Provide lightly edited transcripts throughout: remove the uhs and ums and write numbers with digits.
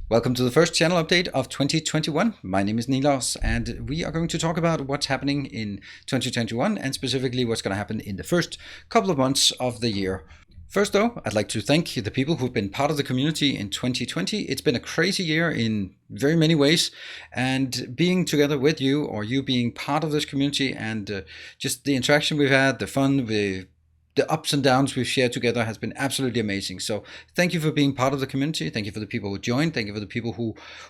Welcome to the first channel update of 2021. My name is Nilaus, and we are going to talk about what's happening in 2021 and specifically what's going to happen in the first couple of months of the year. First though, I'd like to thank the people who've been part of the community in 2020. It's been a crazy year in very many ways, and being together with you, or you being part of this community, and just the interaction we've had, the fun, the ups and downs we've shared together has been absolutely amazing. So thank you for being part of the community. Thank you for the people who joined. Thank you for the people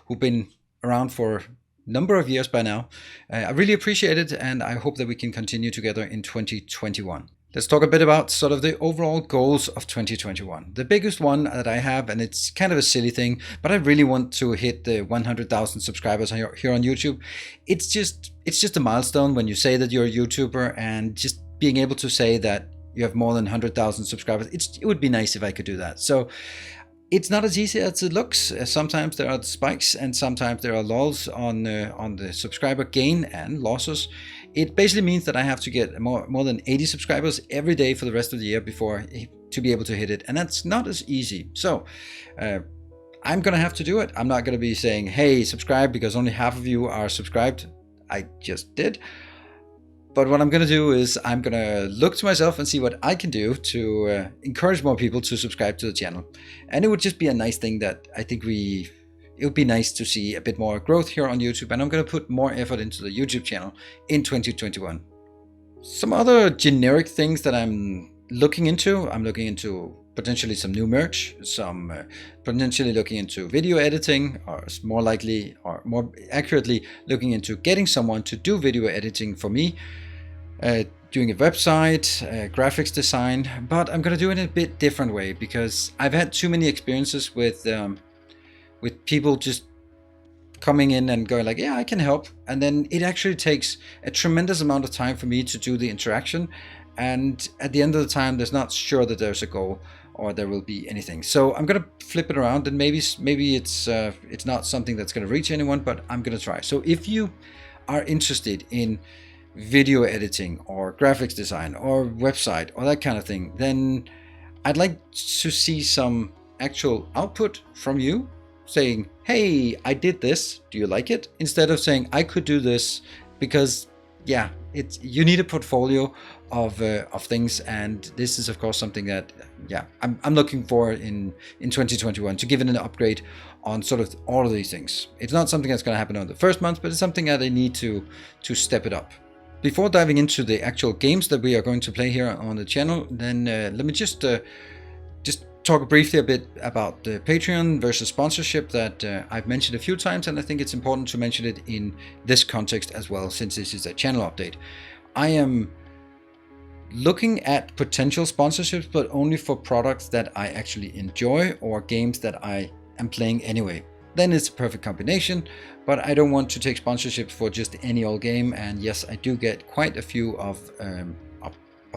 who've been around for a number of years by now. I really appreciate it, and I hope that we can continue together in 2021. Let's talk a bit about sort of the overall goals of 2021. The biggest one that I have, and it's kind of a silly thing, but I really want to hit the 100,000 subscribers here on YouTube. It's just a milestone when you say that you're a YouTuber, and just being able to say that you have more than 100,000 subscribers. It would be nice if I could do that. So it's not as easy as it looks. Sometimes there are spikes and sometimes there are lulls on the subscriber gain and losses. It basically means that I have to get more than 80 subscribers every day for the rest of the year to be able to hit it. And that's not as easy. So I'm going to have to do it. I'm not going to be saying, hey, subscribe, because only half of you are subscribed. I just did. But what I'm going to do is I'm going to look to myself and see what I can do to encourage more people to subscribe to the channel. And it would just be a nice thing that I think it would be nice to see a bit more growth here on YouTube. And I'm going to put more effort into the YouTube channel in 2021. Some other generic things that I'm looking into potentially some new merch, potentially looking into video editing, or more likely, or more accurately, looking into getting someone to do video editing for me, doing a website, graphics design. But I'm gonna do it in a bit different way, because I've had too many experiences with people just coming in and going like, yeah, I can help, and then it actually takes a tremendous amount of time for me to do the interaction, and at the end of the time there's not sure that there's a goal or there will be anything. So I'm gonna flip it around, and maybe it's not something that's gonna reach anyone, but I'm gonna try. So if you are interested in video editing or graphics design or website or that kind of thing, then I'd like to see some actual output from you saying, hey, I did this, do you like it? Instead of saying I could do this, because yeah, you need a portfolio of things, and this is of course something that I'm looking for in 2021, to give it an upgrade on sort of all of these things. It's not something that's going to happen on the first month, but it's something that I need to step it up. Before diving into the actual games that we are going to play here on the channel, then let me just talk briefly a bit about the Patreon versus sponsorship that I've mentioned a few times, and I think it's important to mention it in this context as well, since this is a channel update. I am looking at potential sponsorships, but only for products that I actually enjoy or games that I am playing anyway. Then it's a perfect combination, but I don't want to take sponsorships for just any old game. And yes, I do get quite a few of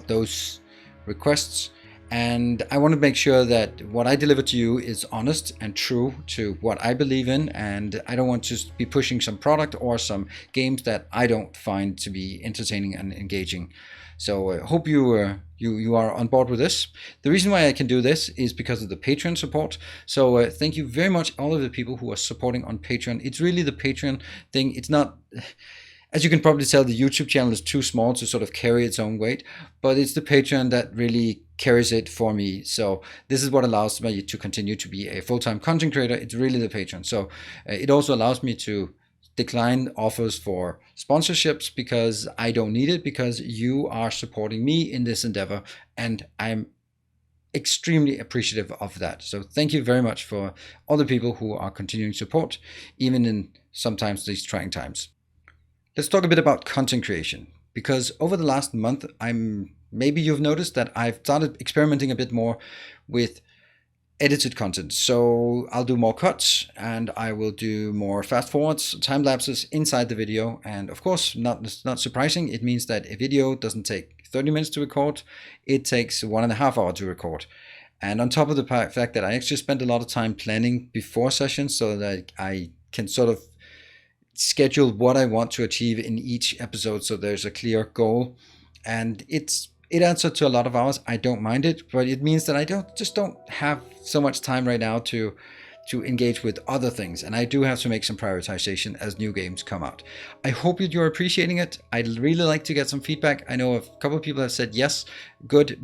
those requests. And I want to make sure that what I deliver to you is honest and true to what I believe in, and I don't want to be pushing some product or some games that I don't find to be entertaining and engaging. So I hope you are on board with this. The reason why I can do this is because of the Patreon support. So thank you very much, all of the people who are supporting on Patreon. It's really the Patreon thing. It's not, as you can probably tell, the YouTube channel is too small to sort of carry its own weight, but it's the Patreon that really carries it for me. So this is what allows me to continue to be a full-time content creator. It's really the Patreon. So it also allows me to decline offers for sponsorships, because I don't need it, because you are supporting me in this endeavor, and I'm extremely appreciative of that. So thank you very much for all the people who are continuing support, even in sometimes these trying times. Let's talk a bit about content creation, because over the last month, maybe you've noticed that I've started experimenting a bit more with edited content. So I'll do more cuts, and I will do more fast forwards, time lapses inside the video. And of course, not surprising, it means that a video doesn't take 30 minutes to record, it takes 1.5 hours to record. And on top of the fact that I actually spend a lot of time planning before sessions, so that I can sort of schedule what I want to achieve in each episode, so there's a clear goal. And it adds up to a lot of hours. I don't mind it, but it means that I just don't have so much time right now to to engage with other things, and I do have to make some prioritization as new games come out. I hope that you're appreciating it. I'd really like to get some feedback. I know a couple of people have said yes, good,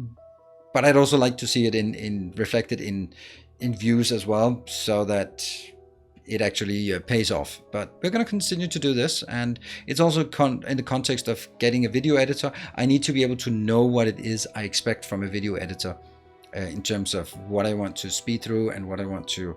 but I'd also like to see it in reflected in views as well, so that it actually pays off. But we're going to continue to do this, and it's also in the context of getting a video editor. I need to be able to know what it is I expect from a video editor in terms of what I want to speed through and what I want to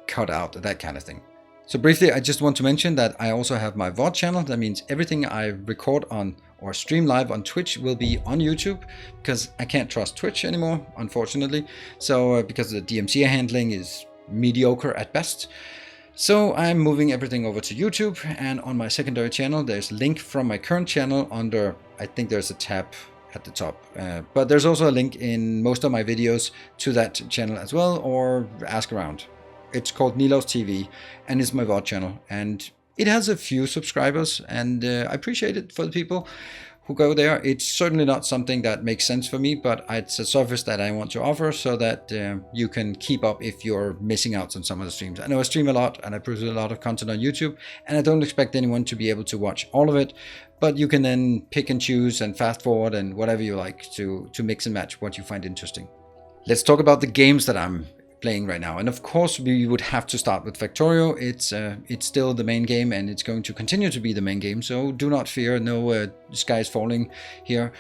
cut out, that kind of thing. So briefly, I just want to mention that I also have my VOD channel. That means everything I record on or stream live on Twitch will be on YouTube, because I can't trust Twitch anymore, unfortunately. So because the DMCA handling is mediocre at best. So I'm moving everything over to YouTube, and on my secondary channel there's a link from my current channel under, I think there's a tab at the top, but there's also a link in most of my videos to that channel as well, or ask around. It's called Nilaus TV, and it's my VOD channel, and it has a few subscribers, and I appreciate it for the people who go there. It's certainly not something that makes sense for me, but it's a service that I want to offer so that you can keep up if you're missing out on some of the streams. I know I stream a lot and I produce a lot of content on YouTube, and I don't expect anyone to be able to watch all of it, but you can then pick and choose and fast forward and whatever you like to mix and match what you find interesting. Let's talk about the games that I'm playing right now, and of course we would have to start with Factorio. It's still the main game, and it's going to continue to be the main game, so do not fear, no sky is falling here.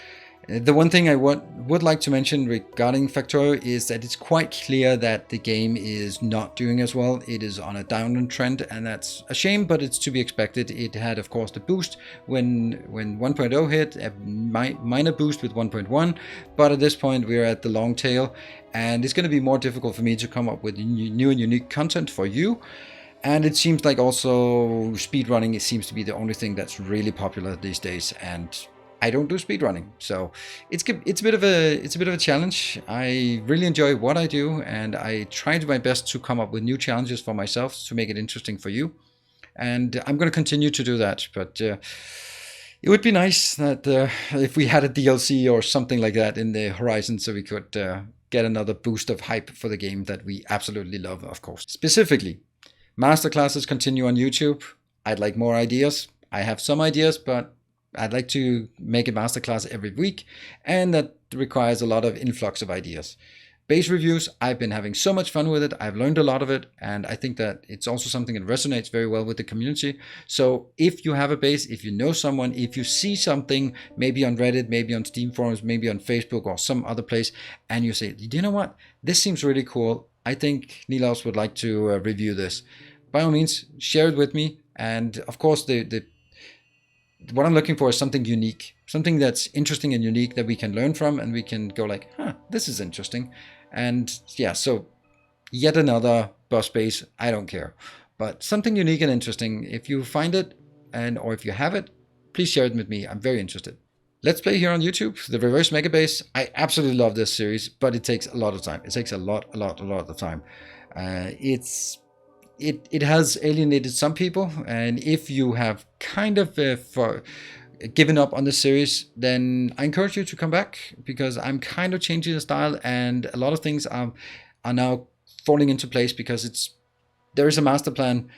The one thing I would like to mention regarding Factorio is that it's quite clear that the game is not doing as well. It is on a downward trend, and that's a shame, but it's to be expected. It had, of course, the boost when 1.0 hit, a minor boost with 1.1, but at this point we're at the long tail, and it's going to be more difficult for me to come up with new and unique content for you. And it seems like also speedrunning, it seems to be the only thing that's really popular these days, and I don't do speedrunning, so it's a bit of a challenge. I really enjoy what I do, and I try my best to come up with new challenges for myself to make it interesting for you. And I'm going to continue to do that. But it would be nice that if we had a DLC or something like that in the horizon, so we could get another boost of hype for the game that we absolutely love, of course. Specifically, masterclasses continue on YouTube. I'd like more ideas. I have some ideas, but I'd like to make a masterclass every week, and that requires a lot of influx of ideas. Base reviews, I've been having so much fun with it. I've learned a lot of it, and I think that it's also something that resonates very well with the community. So if you have a base, if you know someone, if you see something, maybe on Reddit, maybe on Steam forums, maybe on Facebook or some other place, and you say, you know what, this seems really cool, I think Nilaus would like to review this. By all means, share it with me. And of course, what I'm looking for is something unique, something that's interesting and unique that we can learn from, and we can go like, this is interesting. And yeah, so yet another boss base, I don't care. But something unique and interesting, if you find it, or if you have it, please share it with me. I'm very interested. Let's Play here on YouTube, the reverse Megabase. I absolutely love this series, but it takes a lot of time. It takes a lot of time. It has alienated some people, and if you have kind of given up on the series, then I encourage you to come back, because I'm kind of changing the style, and a lot of things are now falling into place, because there is a master plan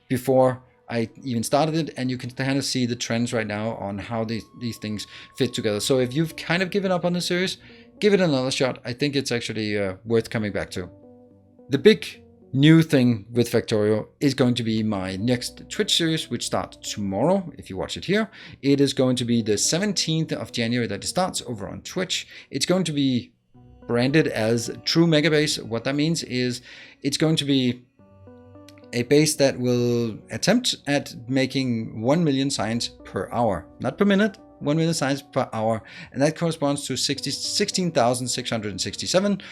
before I even started it, and you can kind of see the trends right now on how these things fit together. So if you've kind of given up on the series, give it another shot. I think it's actually worth coming back to. The big new thing with Factorio is going to be my next Twitch series, which starts tomorrow. If you watch it here, it is going to be the 17th of January that it starts over on Twitch. It's going to be branded as True Megabase. What that means is it's going to be a base that will attempt at making 1 million signs per hour, not per minute, 1 million signs per hour, and that corresponds to 16,667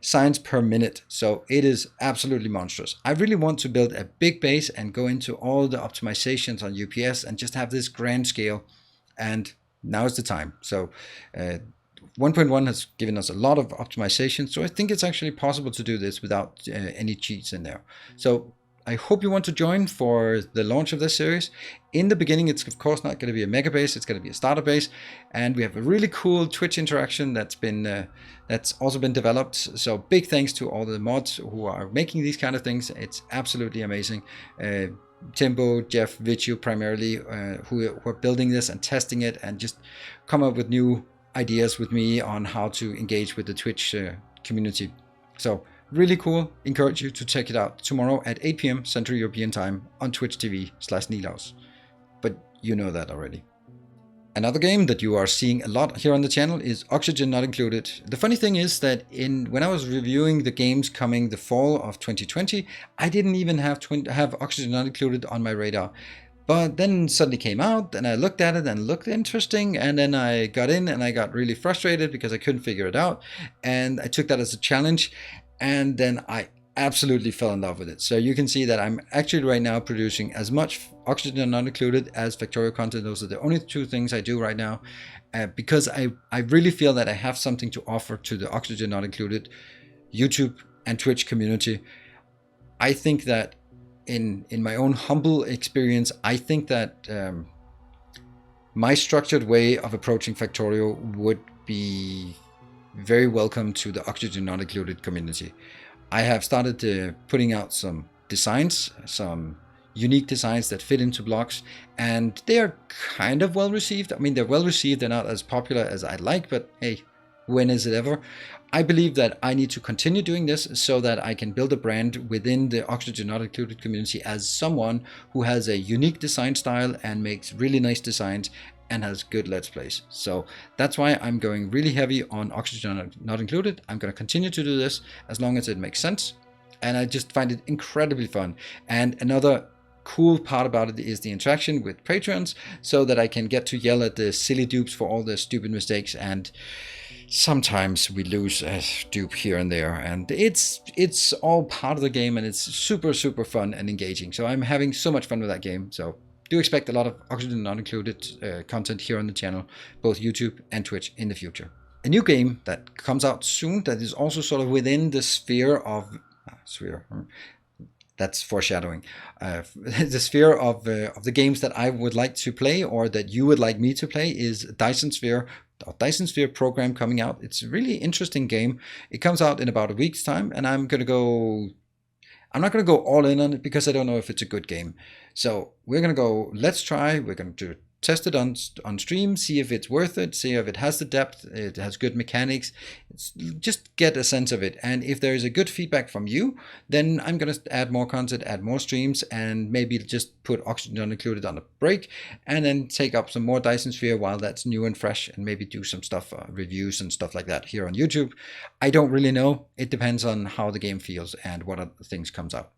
signs per minute. So it is absolutely monstrous. I really want to build a big base and go into all the optimizations on UPS and just have this grand scale, and now is the time. So 1.1 has given us a lot of optimization, so I think it's actually possible to do this without any cheats in there. So I hope you want to join for the launch of this series. In the beginning, it's of course not going to be a Megabase, it's going to be a starter base, and we have a really cool Twitch interaction that's also been developed. So big thanks to all the mods who are making these kind of things. It's absolutely amazing. Timbo, Jeff, Vichu primarily, who are building this and testing it and just come up with new ideas with me on how to engage with the Twitch community. So really cool. Encourage you to check it out tomorrow at 8 p.m. Central European Time on Twitch TV/Nilaus. But you know that already. Another game that you are seeing a lot here on the channel is Oxygen Not Included. The funny thing is that when I was reviewing the games coming the fall of 2020, I didn't even have Oxygen Not Included on my radar. But then suddenly came out and I looked at it and it looked interesting, and then I got in and I got really frustrated because I couldn't figure it out, and I took that as a challenge, and then I absolutely fell in love with it. So you can see that I'm actually right now producing as much Oxygen Not Included as Factorio content. Those are the only two things I do right now, because I really feel that I have something to offer to the Oxygen Not Included YouTube and Twitch community. I think that in my own humble experience, I think that my structured way of approaching Factorio would be very welcome to the Oxygen Not Included community. I have started putting out some designs, some unique designs that fit into blocks, and they are kind of well received. I mean, they're well received, they're not as popular as I'd like, but hey, when is it ever? I believe that I need to continue doing this so that I can build a brand within the Oxygen Not Included community as someone who has a unique design style and makes really nice designs and has good Let's Plays. So that's why I'm going really heavy on Oxygen Not Included. I'm going to continue to do this as long as it makes sense, and I just find it incredibly fun. And another cool part about it is the interaction with patrons, so that I can get to yell at the silly dupes for all their stupid mistakes, and sometimes we lose a dupe here and there, and it's all part of the game, and it's super fun and engaging. So I'm having so much fun with that game. So do expect a lot of Oxygen Not Included content here on the channel, both YouTube and Twitch in the future. A new game that comes out soon that is also sort of within the sphere of that's foreshadowing. The sphere of the games that I would like to play, or that you would like me to play, is Dyson Sphere. Dyson Sphere program coming out. It's a really interesting game. It comes out in about a week's time, and I'm not going to go all in on it because I don't know if it's a good game. So we're going to go, let's try, we're going to test it on stream, see if it's worth it, see if it has the depth, it has good mechanics, just get a sense of it. And if there is a good feedback from you, then I'm going to add more content, add more streams, and maybe just put Oxygen Not Included on a break, and then take up some more Dyson Sphere while that's new and fresh, and maybe do some stuff, reviews and stuff like that here on YouTube. I don't really know. It depends on how the game feels and what other things comes out.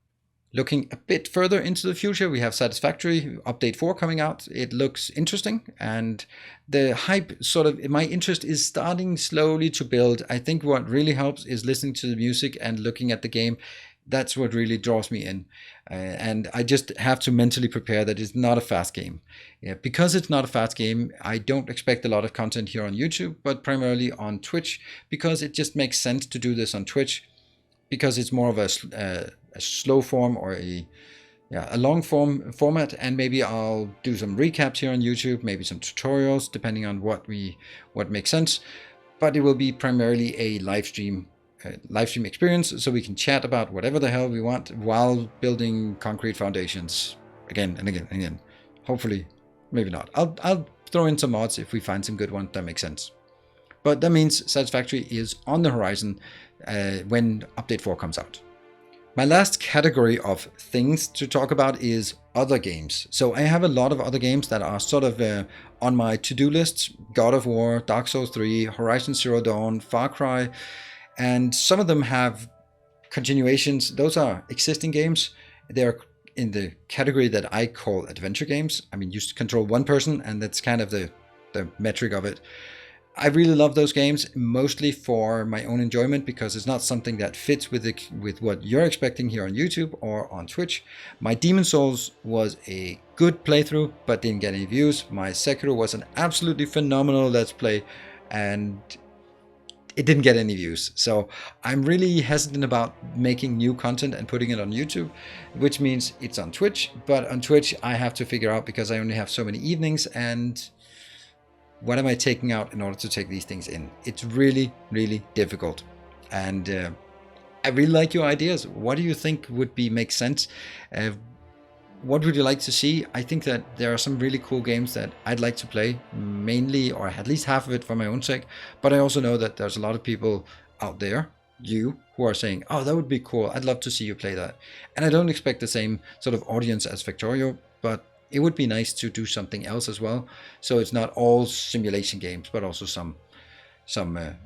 Looking a bit further into the future, we have Satisfactory Update 4 coming out. It looks interesting, and the hype, sort of, my interest is starting slowly to build. I think what really helps is listening to the music and looking at the game. That's what really draws me in. And I just have to mentally prepare that it's not a fast game. Yeah, because it's not a fast game, I don't expect a lot of content here on YouTube, but primarily on Twitch, because it just makes sense to do this on Twitch, because it's more of a slow form, or a long form format, and maybe I'll do some recaps here on YouTube, maybe some tutorials, depending on what makes sense. But it will be primarily a live stream experience, so we can chat about whatever the hell we want while building concrete foundations again and again and again. Hopefully, maybe not. I'll throw in some mods if we find some good ones that make sense. But that means Satisfactory is on the horizon when Update 4 comes out. My last category of things to talk about is other games. So I have a lot of other games that are sort of on my to-do lists. God of War, Dark Souls 3, Horizon Zero Dawn, Far Cry, and some of them have continuations. Those are existing games. They're in the category that I call adventure games. I mean, you control one person, and that's kind of the metric of it. I really love those games, mostly for my own enjoyment, because it's not something that fits with what you're expecting here on YouTube or on Twitch. My Demon's Souls was a good playthrough, but didn't get any views. My Sekiro was an absolutely phenomenal Let's Play, and it didn't get any views. So I'm really hesitant about making new content and putting it on YouTube, which means it's on Twitch. But on Twitch, I have to figure out, because I only have so many evenings, and what am I taking out in order to take these things in? It's really, really difficult. And I really like your ideas. What do you think would make sense? What would you like to see? I think that there are some really cool games that I'd like to play, mainly, or at least half of it for my own sake. But I also know that there's a lot of people out there, you, who are saying, oh, that would be cool. I'd love to see you play that. And I don't expect the same sort of audience as Factorio, but it would be nice to do something else as well. So it's not all simulation games, but also some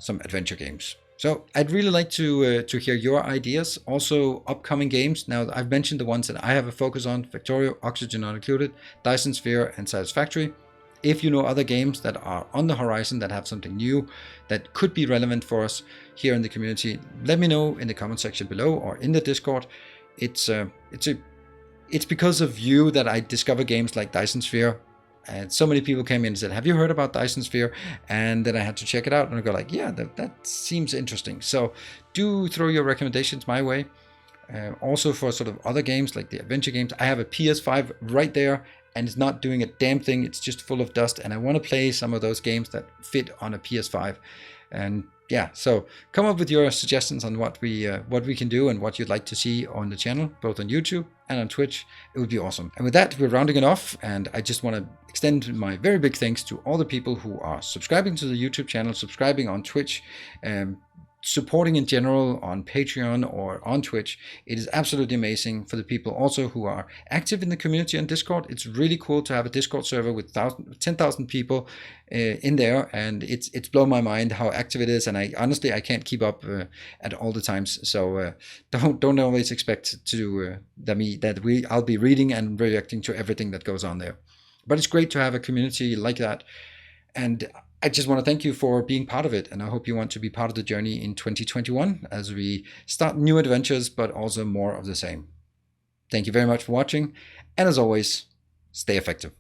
adventure games. So I'd really like to hear your ideas. Also, upcoming games. Now, I've mentioned the ones that I have a focus on: Factorio, Oxygen Not Included, Dyson Sphere, and Satisfactory. If you know other games that are on the horizon that have something new that could be relevant for us here in the community, let me know in the comment section below or in the Discord. It's because of you that I discover games like Dyson Sphere. And so many people came in and said, have you heard about Dyson Sphere? And then I had to check it out, and I go like, yeah, that seems interesting. So do throw your recommendations my way. Also for sort of other games like the adventure games, I have a PS5 right there, and it's not doing a damn thing. It's just full of dust, and I want to play some of those games that fit on a PS5. And yeah, so come up with your suggestions on what we can do and what you'd like to see on the channel, both on YouTube and on Twitch. It would be awesome. And with that, we're rounding it off, and I just want to extend my very big thanks to all the people who are subscribing to the YouTube channel, subscribing on Twitch, supporting in general on Patreon or on Twitch. It is absolutely amazing. For the people also who are active in the community on Discord, it's really cool to have a Discord server with 10,000 people in there, and it's blown my mind how active it is. And I honestly can't keep up at all the times. So don't always expect I'll be reading and reacting to everything that goes on there. But it's great to have a community like that. And I just want to thank you for being part of it, and I hope you want to be part of the journey in 2021 as we start new adventures, but also more of the same. Thank you very much for watching, and as always, stay effective.